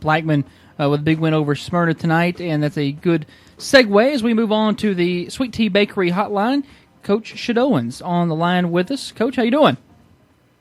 Blackman with a big win over Smyrna tonight, and that's a good segue as we move on to the Sweet Tea Bakery hotline. Coach Shadowens on the line with us. Coach, how you doing?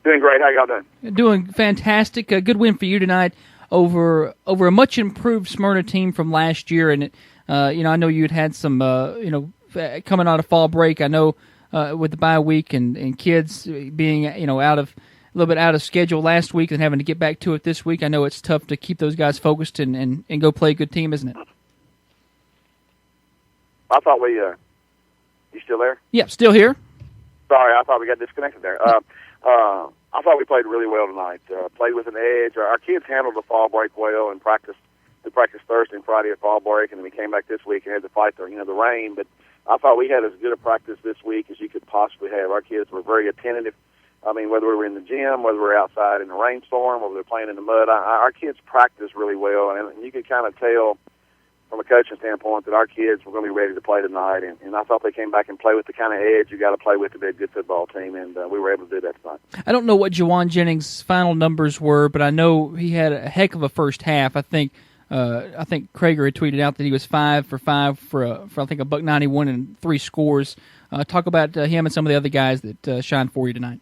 Doing great. How y'all doing? Doing fantastic. A good win for you tonight over a much improved Smyrna team from last year. And I know you had some coming out of fall break. I know with the bye week and kids being a little bit out of schedule last week and having to get back to it this week. I know it's tough to keep those guys focused and go play a good team, isn't it? I thought you still there? Yep, still here. Sorry, I thought we got disconnected there. I thought we played really well tonight. Played with an edge. Our kids handled the fall break well and practiced. We practiced Thursday and Friday at fall break, and then we came back this week and had to fight the rain. But I thought we had as good a practice this week as you could possibly have. Our kids were very attentive. I mean, whether we were in the gym, whether we were outside in the rainstorm, whether they were playing in the mud, our kids practiced really well, and you could kind of tell from a coaching standpoint that our kids were going to be ready to play tonight, and I thought they came back and played with the kind of edge you got to play with to be a good football team, and we were able to do that tonight. I don't know what Juwan Jennings' final numbers were, but I know he had a heck of a first half. I think Krager had tweeted out that he was 5 for 5 for I think $191 and 3 scores. Talk about him and some of the other guys that shined for you tonight.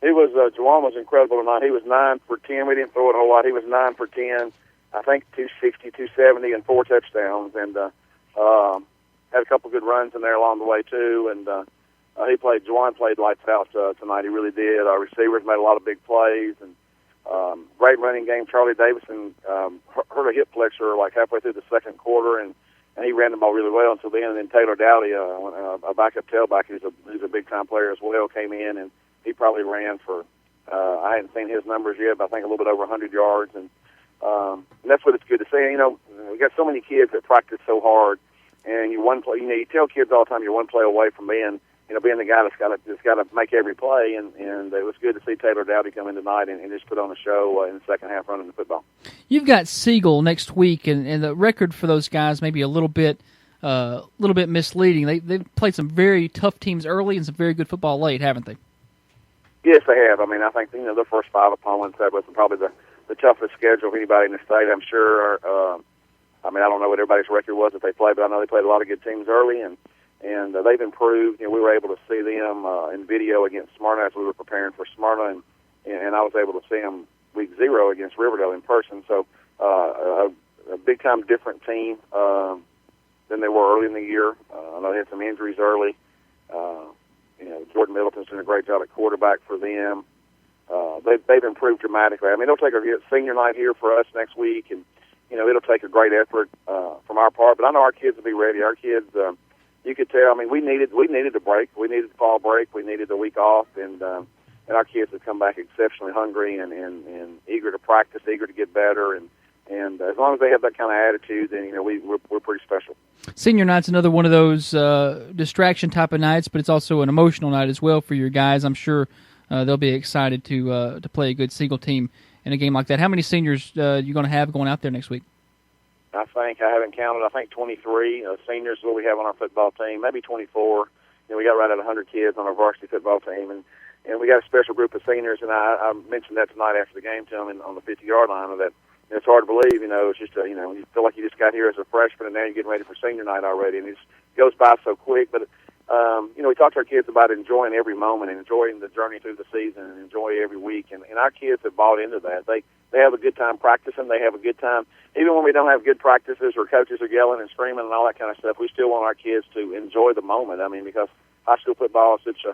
Juwan was incredible tonight. He was 9 for 10. We didn't throw it a whole lot. He was 9 for 10. I think 260, 270, and 4 touchdowns, and had a couple good runs in there along the way too. And Juwan played lights out tonight. He really did. Our receivers made a lot of big plays, and great running game. Charlie Davison hurt a hip flexor like halfway through the second quarter, and he ran the ball really well until the end. And then Taylor Dowdy, a backup tailback, who's a big time player as well, came in, and he probably ran for I hadn't seen his numbers yet, but I think a little bit over 100 yards. And that's what it's good to see. We got so many kids that practice so hard, and you tell kids all the time you're one play away from being the guy that's got to make every play. And it was good to see Taylor Dowdy come in tonight and just put on a show in the second half running the football. You've got Siegel next week, and the record for those guys may be a little bit misleading. They've played some very tough teams early and some very good football late, haven't they? Yes, they have. I mean, I think their first 5 opponents that was probably the toughest schedule of anybody in the state, I'm sure. I don't know what everybody's record was that they played, but I know they played a lot of good teams early, and they've improved. We were able to see them in video against Smyrna as we were preparing for Smyrna, and I was able to see them week 0 against Riverdale in person. So a big-time different team than they were early in the year. I know they had some injuries early. Jordan Middleton's doing a great job at quarterback for them. They've improved dramatically. I mean, they'll take a senior night here for us next week, and it'll take a great effort from our part. But I know our kids will be ready. Our kids, you could tell. I mean, we needed a break. We needed the fall break. We needed a week off, and our kids have come back exceptionally hungry and eager to practice, eager to get better, and as long as they have that kind of attitude, then we're pretty special. Senior night's another one of those distraction type of nights, but it's also an emotional night as well for your guys. I'm sure they'll be excited to play a good Siegel team in a game like that. How many seniors are you going to have going out there next week? I haven't counted. I think 23 seniors is what we have on our football team, maybe 24. We got right at 100 kids on our varsity football team, and we got a special group of seniors. And I mentioned that tonight after the game to them on the 50-yard line. That it's hard to believe. It's just you feel like you just got here as a freshman, and now you're getting ready for senior night already, and it just goes by so quick. But we talk to our kids about enjoying every moment and enjoying the journey through the season and enjoy every week. And our kids have bought into that. They have a good time practicing. They have a good time. Even when we don't have good practices or coaches are yelling and screaming and all that kind of stuff, we still want our kids to enjoy the moment. I mean, because high school football is such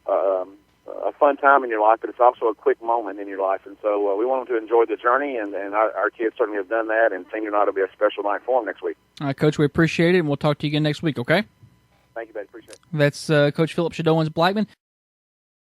a fun time in your life, but it's also a quick moment in your life. And so we want them to enjoy the journey, and our kids certainly have done that, and senior night will be a special night for them next week. All right, Coach, we appreciate it, and we'll talk to you again next week, okay? Thank you, buddy. Appreciate it. That's Coach Phillip Shadowens Blackman.